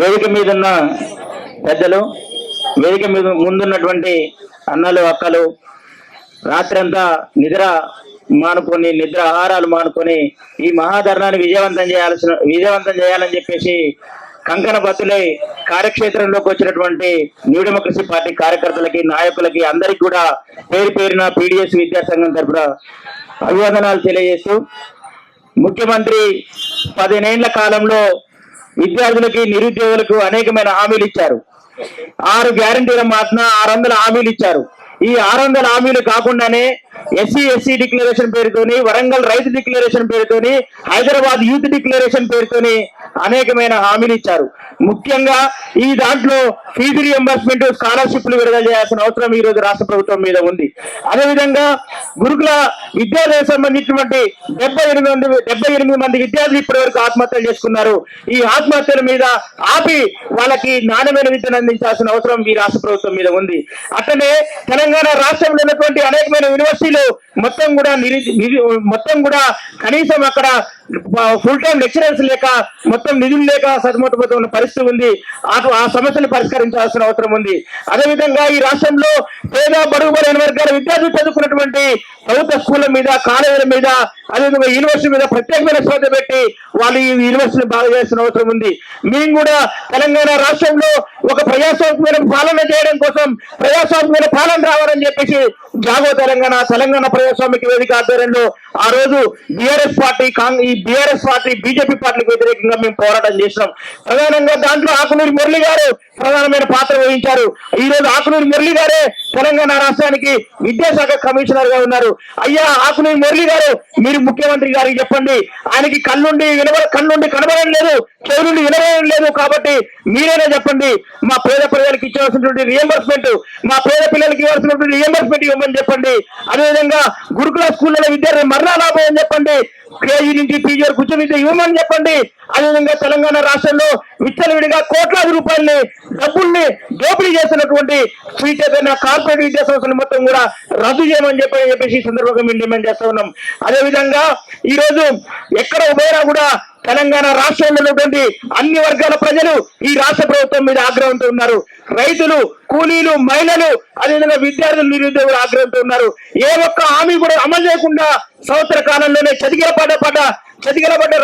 వేదిక మీద ఉన్న పెద్దలు, వేదిక మీద ముందున్నటువంటి అన్నలు అక్కలు, రాత్రంతా నిద్ర ఆహారాలు మానుకొని ఈ మహాధర్నాన్ని విజయవంతం చేయాలని చెప్పేసి కంకణ బద్దులై కార్యక్షేత్రంలోకి వచ్చినటువంటి న్యూ డెమోక్రసీ పార్టీ కార్యకర్తలకి, నాయకులకి అందరికి కూడా పేరు పేరున పీడిఎస్ విద్యాసంఘం తరపున అభివందనాలు తెలియజేస్తూ, ముఖ్యమంత్రి 15 ఏళ్ల కాలంలో విద్యార్థులకి, నిరుద్యోగులకు అనేకమైన హామీలు ఇచ్చారు. 6 గ్యారంటీల మాత్రం 600 హామీలు ఇచ్చారు. ఈ 600 హామీలు కాకుండానే ఎస్సీ డిక్లరేషన్ పేరుతోని, వరంగల్ రైతు డిక్లరేషన్ పేరుతోని, హైదరాబాద్ యూత్ డిక్లరేషన్ పేరుతోని అనేకమైన హామీలు ఇచ్చారు. ముఖ్యంగా ఈ దాంట్లో ఫీజు రియంబర్స్మెంట్, స్కాలర్షిప్లు విడుదల చేయాల్సిన అవసరం ఈ రోజు రాష్ట్ర ప్రభుత్వం మీద ఉంది. అదేవిధంగా గురుకుల విద్యార్థులకు సంబంధించినటువంటి 78 మంది విద్యార్థులు ఇప్పటి వరకు ఆత్మహత్యలు చేసుకున్నారు. ఈ ఆత్మహత్యల మీద ఆపి వాళ్ళకి నాణ్యమైన విద్యను అందించాల్సిన అవసరం ఈ రాష్ట్ర ప్రభుత్వం మీద ఉంది. అట్లనే తెలంగాణ రాష్ట్రంలో ఉన్నటువంటి అనేకమైన యూనివర్సిటీలు మొత్తం కూడా కనీసం అక్కడ ఫుల్ టైం లెక్చరర్స్ లేక, మొత్తం నిధులు లేక సతమతమవుతున్న పరిస్థితి ఉంది. ఆ సమస్యను పరిష్కరించాల్సిన అవసరం ఉంది. అదేవిధంగా ఈ రాష్ట్రంలో పేద బడుగు బలైన వర్గాల విద్యార్థులు చదువుకున్నటువంటి ప్రభుత్వ స్కూళ్ల మీద, కాలేజీల మీద, అదేవిధంగా యూనివర్సిటీ మీద ప్రత్యేకమైన శ్రద్ధ పెట్టి వాళ్ళు ఈ యూనివర్సిటీని బాగా చేయాల్సిన అవసరం ఉంది. మేము కూడా తెలంగాణ రాష్ట్రంలో ఒక ప్రజాస్వామ్యమైన పాలన చేయడం కోసం ప్రజాస్వామ్యమైన పాలన రావాలని చెప్పేసి జాగో తెలంగాణ ప్రజాస్వామిక వేదిక ఆధ్వర్యంలో ఆ రోజు బీఆర్ఎస్ పార్టీ బీజేపీ పార్టీకి వ్యతిరేకంగా మేము పోరాటం చేసినాం. ప్రధానంగా దాంట్లో ఆకునూరి మురళి గారు ప్రధానమైన పాత్ర వహించారు. ఈ రోజు ఆకునూరి మురళి గారే తెలంగాణ రాష్ట్రానికి విద్యాశాఖ కమిషనర్ గా ఉన్నారు. అయ్యా ఆకునూరి మురళి గారు, మీరు ముఖ్యమంత్రి గారికి చెప్పండి, ఆయనకి కళ్ళుండి కనబడడం లేదు, చెవులుండి వినబడడం లేదు, కాబట్టి మీరైనా చెప్పండి, మా పేద ప్రజలకు ఇచ్చాల్సినటువంటి రియంబర్స్మెంట్, మా పేద పిల్లలకి ఇవ్వాల్సినటువంటి రియంబర్స్మెంట్ ఇవ్వమని చెప్పండి. అదేవిధంగా గురుకుల స్కూళ్ళలో విద్యార్థి మరణా లాభం అని చెప్పండి, కేజీ నుంచి పీజీ వరకు ఉచిత విద్య ఇవ్వమని చెప్పండి. అదేవిధంగా తెలంగాణ రాష్ట్రంలో విచ్చలవిడిగా కోట్లాది రూపాయలని డబ్బుల్ని దోపిడీ చేస్తున్నటువంటి కార్పొరేట్ విద్యా సంస్థలు మొత్తం కూడా రద్దు చేయమని చెప్పేసి ఈ సందర్భంగా మేము డిమాండ్ చేస్తా ఉన్నాం. అదేవిధంగా ఈ రోజు ఎక్కడ పోయినా కూడా తెలంగాణ రాష్ట్రంలో ఉన్నటువంటి అన్ని వర్గాల ప్రజలు ఈ రాష్ట్ర ప్రభుత్వం మీద ఆగ్రహంతో ఉన్నారు. రైతులు, కూలీలు, మహిళలు, అదేవిధంగా విద్యార్థులు, నిరుద్యోగులు ఆగ్రహంతో ఉన్నారు. ఏ ఒక్క హామీ కూడా అమలు చేయకుండా సంవత్సర కాలంలోనే చతికిలబడ్డ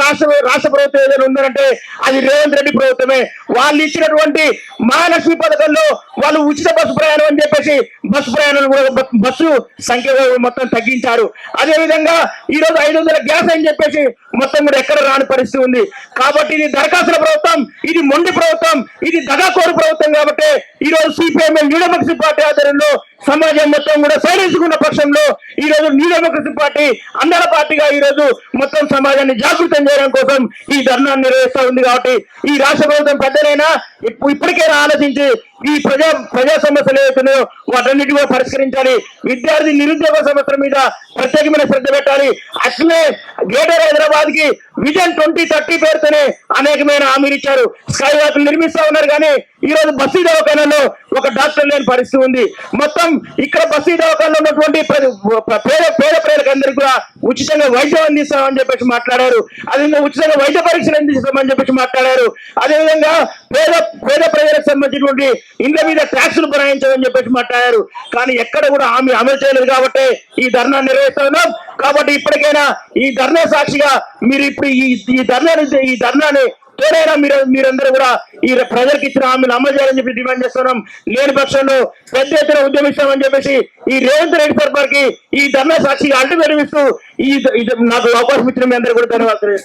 రాష్ట్ర ప్రభుత్వం ఏదైనా ఉందంటే అది రేవంత్ రెడ్డి ప్రభుత్వమే. వాళ్ళు ఇచ్చినటువంటి మహాలక్ష్మి పథకంలో వాళ్ళు ఉచిత బస్సు ప్రయాణం అని చెప్పేసి బస్సు ప్రయాణాలు కూడా బస్సు సంఖ్య మొత్తం తగ్గించారు. అదేవిధంగా ఈ రోజు 500 గ్యాస్ అని చెప్పేసి మొత్తం కూడా ఎక్కడ రాని పరిస్థితి ఉంది. కాబట్టి ఇది దరఖాస్తుల ప్రభుత్వం, ఇది మొండి ప్రభుత్వం, ఇది దగాకోరు ప్రభుత్వం. కాబట్టి ఈ రోజు సిపిఎం న్యూ డెమోక్రసీ పార్టీ ఆధ్వర్యంలో సమాజం మొత్తం కూడా సైలెన్స్కున్న పక్షంలో ఈ రోజు న్యూ డెమోక్రసీ పార్టీ అందర పార్టీగా ఈ రోజు మొత్తం సమాజాన్ని జాగృతం చేయడం కోసం ఈ ధర్నాన్ని నిర్వహిస్తూ ఉంది. కాబట్టి ఈ రాష్ట్ర ప్రభుత్వం పెద్దలైనా ఇప్పటికైనా ఆలోచించి ఈ ప్రజా సమస్యలు ఏవైతున్నాయో వాటన్నిటి కూడా పరిష్కరించాలి. విద్యార్థి నిరుద్యోగ సమస్యల మీద ప్రత్యేకమైన శ్రద్ధ పెట్టాలి. అట్లే గ్రేటర్ హైదరాబాద్ కి విజన్ 2030 పేరుతోనే అనేకమైన హామీలు ఇచ్చారు. స్కై వాక్లు నిర్మిస్తా ఉన్నారు, కానీ ఈ రోజు బస్తీ దవాఖానాలో ఒక డాక్టర్ లేని పరిస్థితి ఉంది. మొత్తం ఇక్కడ బస్తీ దవాఖానాలో ఉన్నటువంటి పేద ప్రజలందరికీ కూడా ఉచితంగా వైద్యం అందిస్తామని చెప్పేసి మాట్లాడారు. అదేవిధంగా ఉచితంగా వైద్య పరీక్షలు అందిస్తామని చెప్పేసి మాట్లాడారు. అదేవిధంగా పేద ప్రజలకు సంబంధించినటువంటి ఇండ్ల మీద ట్యాక్సులు భరాయించామని చెప్పేసి మాట్లాడారు. కానీ ఎక్కడ కూడా హామీ అమలు చేయలేదు. కాబట్టి ఈ ధర్నా నిర్వహిస్తా ఉన్నాం. కాబట్టి ఇప్పటికైనా ఈ ధర్నా సాక్షిగా మీరు ఇప్పుడు ఈ ధర్నాని తోడైనా మీరందరూ కూడా ఈ ప్రజలకు ఇచ్చిన హామీలు అమలు చేయాలని చెప్పి డిమాండ్ చేస్తున్నాం. లేని పక్షంలో పెద్ద ఎత్తున ఉద్యమిస్తామని చెప్పేసి ఈ రేవంత్ రెడ్డి సర్కార్కి ఈ ధర్నా సాక్షిగా అడ్డు నిర్మిస్తూ నాకు అవకాశం ఇచ్చిన మీ అందరూ కూడా ధన్యవాదాలు.